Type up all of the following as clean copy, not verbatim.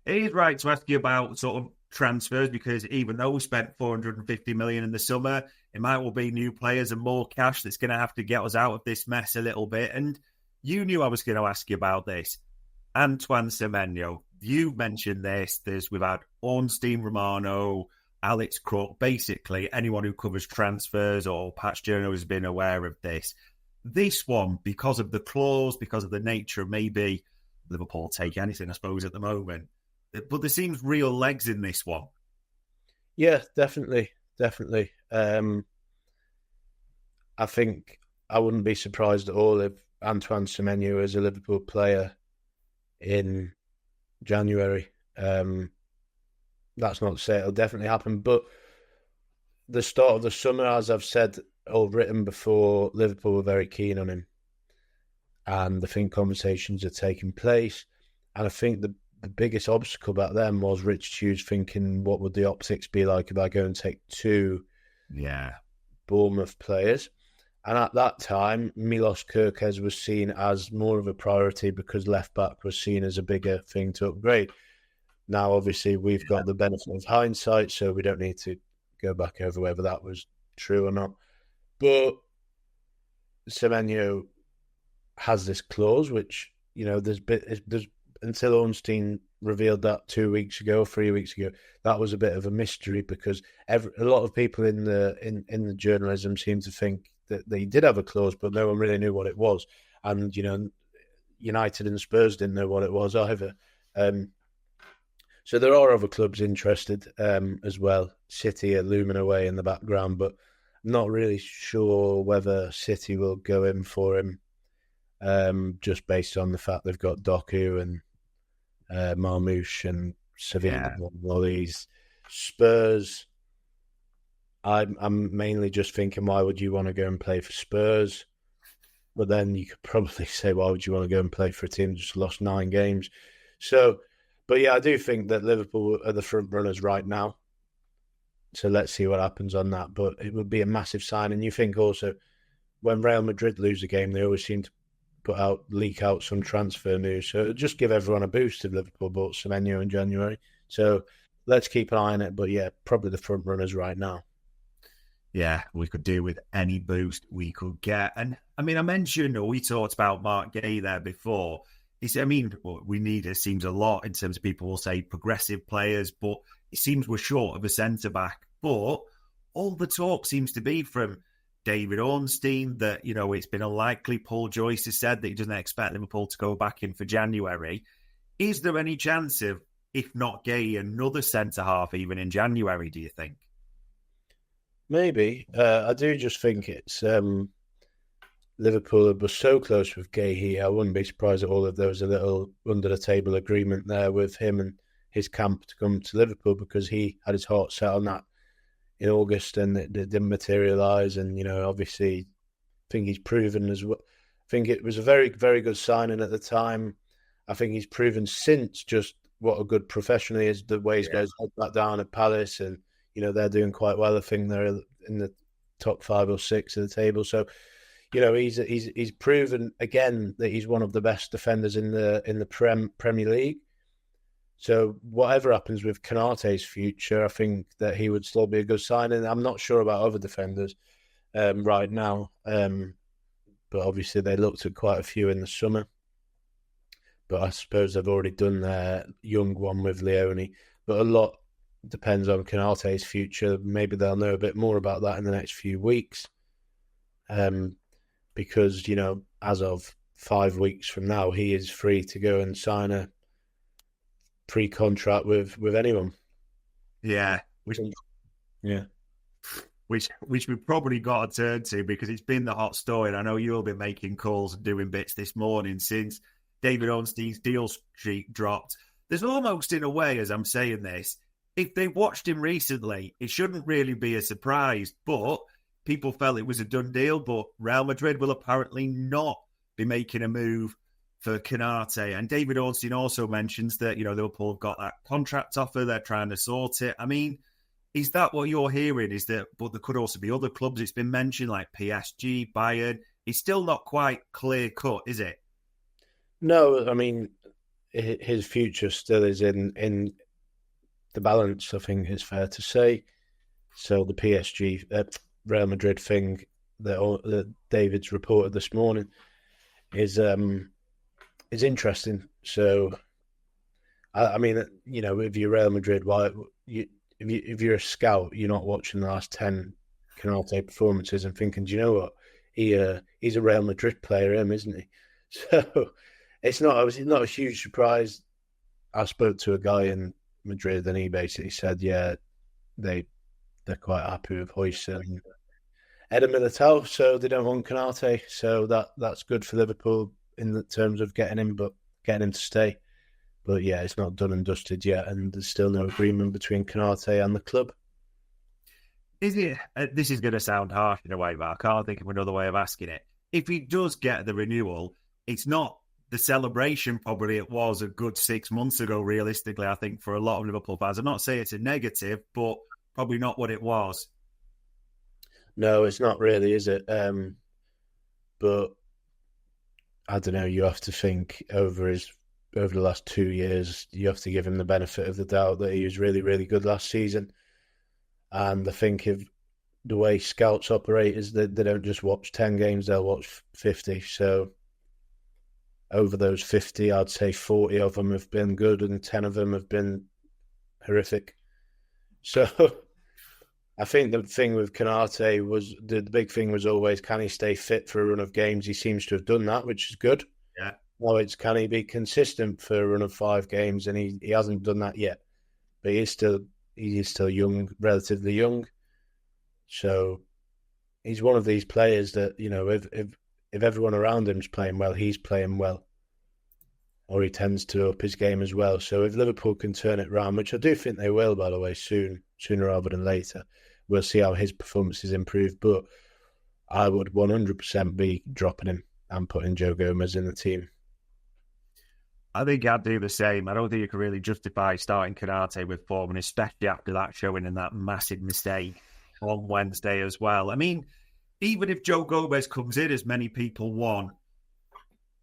It is right to ask you about sort of transfers because even though we spent 450 million in the summer, it might well be new players and more cash that's going to have to get us out of this mess a little bit. And you knew I was going to ask you about this. Antoine Semenyo, you mentioned this. We've had Ornstein Romano, Alex Crook, basically anyone who covers transfers or Patch Journal has been aware of this. This one, because of the clause, because of the nature, maybe Liverpool take anything, I suppose, at the moment. But there seems real legs in this one. Yeah, definitely, definitely. I think I wouldn't be surprised at all if Antoine Semenyo is a Liverpool player in January. That's not to say it'll definitely happen, but the start of the summer, as I've said or written before, Liverpool were very keen on him, and I think conversations are taking place. And I think the biggest obstacle back then was Rich Hughes thinking, what would the optics be like if I go and take two Yeah. Bournemouth players? And at that time, Milos Kerkez was seen as more of a priority because left back was seen as a bigger thing to upgrade. Now, obviously, we've got the benefit of hindsight, so we don't need to go back over whether that was true or not. But Semenyo has this clause, which, there's until Ornstein revealed that 2 weeks ago, 3 weeks ago, that was a bit of a mystery because a lot of people in the journalism seem to think that they did have a clause, but no one really knew what it was. And, United and Spurs didn't know what it was either. So there are other clubs interested as well. City are looming away in the background, but I'm not really sure whether City will go in for him just based on the fact they've got Doku and Marmoush and Sevilla, all these. Spurs, I'm mainly just thinking, why would you want to go and play for Spurs? But then you could probably say, why would you want to go and play for a team that just lost 9 games? So, but yeah, I do think that Liverpool are the front runners right now. So let's see what happens on that. But it would be a massive sign. And you think also, when Real Madrid lose a game, they always seem to leak out some transfer news. So it'll just give everyone a boost if Liverpool bought Semenyo in January. So let's keep an eye on it. But yeah, probably the front runners right now. Yeah, we could do with any boost we could get. And I mean, I mentioned, or we talked about Mark Guehi there before. What we need, it seems, a lot in terms of people will say progressive players, but it seems we're short of a centre back. But all the talk seems to be from David Ornstein that, it's been unlikely. Paul Joyce has said that he doesn't expect Liverpool to go back in for January. Is there any chance of, if not Guehi, another centre half even in January, do you think? Maybe. I do just think it's Liverpool were so close with Guehi. I wouldn't be surprised at all if there was a little under-the-table agreement there with him and his camp to come to Liverpool because he had his heart set on that in August and it didn't materialise. And, obviously, I think he's proven as well. I think it was a very, very good signing at the time. I think he's proven since just what a good professional he is, the way he goes back down at Palace and, they're doing quite well. I think they're in the top 5 or 6 of the table. So, he's proven again that he's one of the best defenders in the Premier League. So whatever happens with Konate's future, I think that he would still be a good signing. I'm not sure about other defenders right now, but obviously they looked at quite a few in the summer. But I suppose they've already done their young one with Leone. But a lot depends on Konate's future. Maybe they'll know a bit more about that in the next few weeks. Because, as of 5 weeks from now, he is free to go and sign a pre-contract with anyone. Yeah. Which we've probably got to turn to because it's been the hot story. And I know you'll be making calls and doing bits this morning since David Ornstein's deal sheet dropped. There's almost, in a way, as I'm saying this, if they watched him recently, it shouldn't really be a surprise. But people felt it was a done deal. But Real Madrid will apparently not be making a move for Konate. And David Ornstein also mentions that, Liverpool have got that contract offer. They're trying to sort it. I mean, is that what you're hearing? Is that, but there could also be other clubs it's been mentioned, like PSG, Bayern. It's still not quite clear cut, is it? No, I mean, his future still is in the balance, I think it's fair to say. So the PSG, Real Madrid thing that David's reported this morning is interesting. So, I mean, you know, if you're Real Madrid, if you're a scout, you're not watching the last 10 Konate performances and thinking, do you know what? He's a Real Madrid player, isn't he? So it's not a huge surprise. I spoke to a guy in Madrid and he basically said, yeah, they're quite happy with Hoyson and Eder Militao, so they don't want Konate. So that's good for Liverpool in the terms of getting him to stay. But yeah, it's not done and dusted yet, and there's still no agreement between Konate and the club. Is it? This is going to sound harsh in a way, but I can't think of another way of asking it. If he does get the renewal, it's not the celebration probably it was a good 6 months ago, realistically, I think, for a lot of Liverpool fans. I'm not saying it's a negative, but probably not what it was. No, it's not really, is it? But I don't know. You have to think over the last 2 years. You have to give him the benefit of the doubt that he was really, really good last season. And I think if the way scouts operate is that they don't just watch 10 games; they'll watch 50. So over those 50, I'd say 40 of them have been good, and 10 of them have been horrific. So I think the thing with Konate was the big thing was always, can he stay fit for a run of games? He seems to have done that, which is good. Yeah. Now it's, can he be consistent for a run of 5 games? And he hasn't done that yet. But he is still young, relatively young. So he's one of these players that, you know, if everyone around him's playing well, he's playing well. Or he tends to up his game as well. So if Liverpool can turn it round, which I do think they will, by the way, sooner rather than later, we'll see how his performances improve. But I would 100% be dropping him and putting Joe Gomez in the team. I think I'd do the same. I don't think you can really justify starting Konate with form, and especially after that showing and that massive mistake on Wednesday as well. I mean, even if Joe Gomez comes in, as many people want,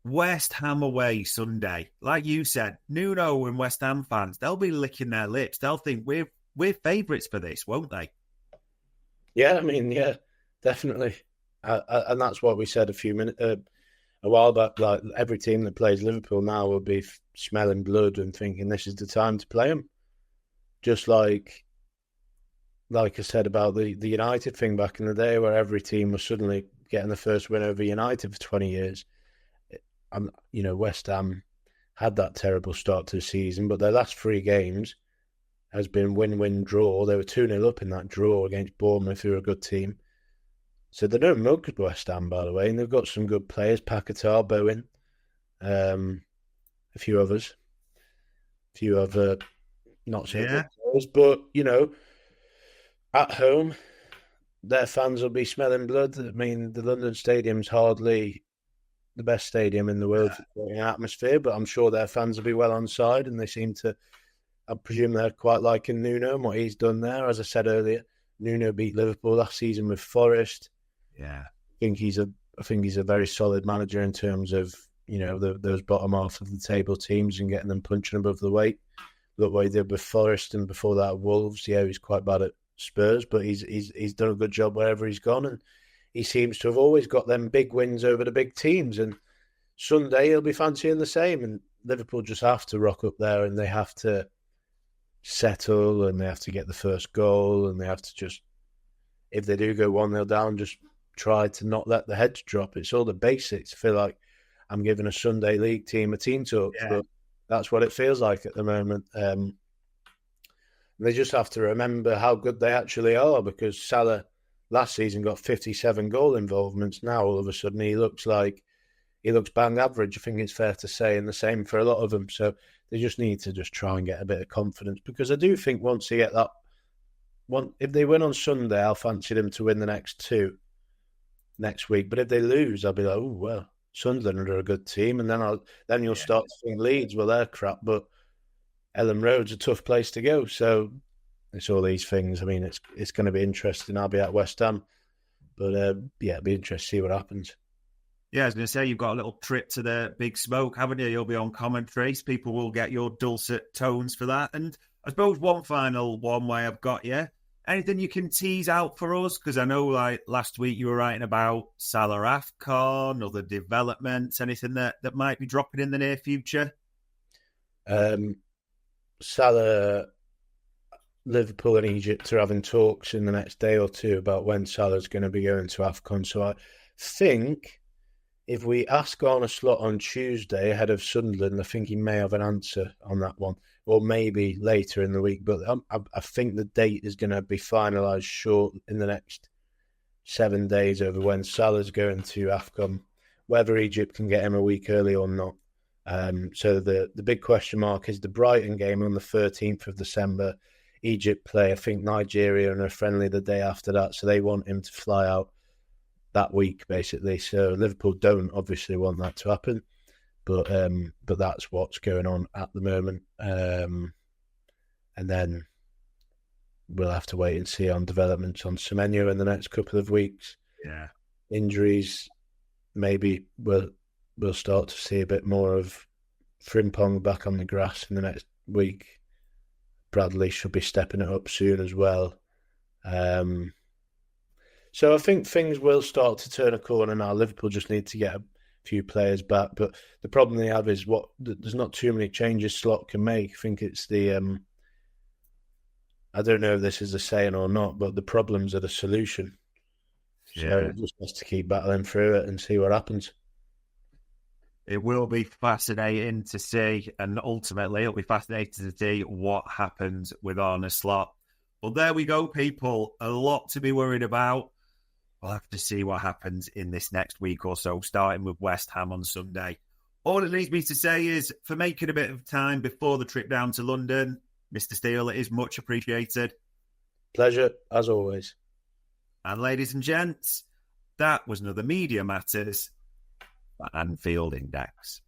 West Ham away Sunday, like you said, Nuno and West Ham fans, they'll be licking their lips. They'll think we're favourites for this, won't they? Yeah, I mean, yeah, definitely. And that's what we said a while back. Like, every team that plays Liverpool now will be smelling blood and thinking this is the time to play them. Just like I said about the United thing back in the day, where every team was suddenly getting the first win over United for 20 years. You know, West Ham had that terrible start to the season, but their last 3 games has been win-win draw. They were 2-0 up in that draw against Bournemouth, who are a good team. So they don't mug West Ham, by the way, and they've got some good players, Paquetá, Bowen, a few others. A few other not so good players. But, you know, at home, their fans will be smelling blood. I mean, the London Stadium's hardly the best stadium in the world for creating atmosphere, but I'm sure their fans will be well on side, and they seem to, I presume they're quite liking Nuno and what he's done there. As I said earlier, Nuno beat Liverpool last season with Forest. Yeah. I think he's a very solid manager in terms of, you know, those bottom half of the table teams and getting them punching above the weight. Look what he did with Forest, and before that Wolves. Yeah, he's quite bad at Spurs, but he's done a good job wherever he's gone, and he seems to have always got them big wins over the big teams. And Sunday he'll be fancying the same, and Liverpool just have to rock up there, and they have to settle, and they have to get the first goal, and they have to just, if they do go 1-0 down, just try to not let the heads drop. It's all the basics. I feel like I'm giving a Sunday league team a team talk, but that's what it feels like at the moment. They just have to remember how good they actually are, because Salah last season got 57 goal involvements. Now all of a sudden he looks bang average, I think it's fair to say, and the same for a lot of them. So they just need to just try and get a bit of confidence, because I do think once they get that one, if they win on Sunday, I'll fancy them to win the next 2 next week. But if they lose, I'll be like, oh well, Sunderland are a good team, and then you'll start to think Leeds, well, they're crap, but Ellen Road's a tough place to go. So it's all these things. I mean, it's going to be interesting. I'll be at West Ham, but it'll be interesting to see what happens. Yeah, I was going to say, you've got a little trip to the big smoke, haven't you? You'll be on commentary. So people will get your dulcet tones for that. And I suppose one final one way I've got you. Anything you can tease out for us? Because I know, like, last week you were writing about Salah AFCON, other developments, anything that might be dropping in the near future? Salah, Liverpool and Egypt are having talks in the next day or two about when Salah's going to be going to AFCON. So I think if we ask on a slot on Tuesday ahead of Sunderland, I think he may have an answer on that one, or maybe later in the week. But I think the date is going to be finalised short in the next 7 days over when Salah's going to AFCON, whether Egypt can get him a week early or not. So the big question mark is the Brighton game on the 13th of December. Egypt play, I think, Nigeria and a friendly the day after that. So they want him to fly out that week, basically. So Liverpool don't obviously want that to happen. But that's what's going on at the moment. And then we'll have to wait and see on developments on Semenyo in the next couple of weeks. Yeah. Injuries, maybe we'll start to see a bit more of Frimpong back on the grass in the next week. Bradley should be stepping it up soon as well. So I think things will start to turn a corner now. Liverpool just need to get a few players back. But the problem they have is there's not too many changes Slot can make. I think it's the... I don't know if this is a saying or not, but the problems are the solution. Yeah. So just has to keep battling through it and see what happens. It will be fascinating to see, and ultimately it'll be fascinating to see what happens with Arne Slot. Well, there we go, people. A lot to be worried about. We'll have to see what happens in this next week or so, starting with West Ham on Sunday. All it leaves me to say is, for making a bit of time before the trip down to London, Mr. Steele, it is much appreciated. Pleasure, as always. And ladies and gents, that was another Media Matters for Anfield Index.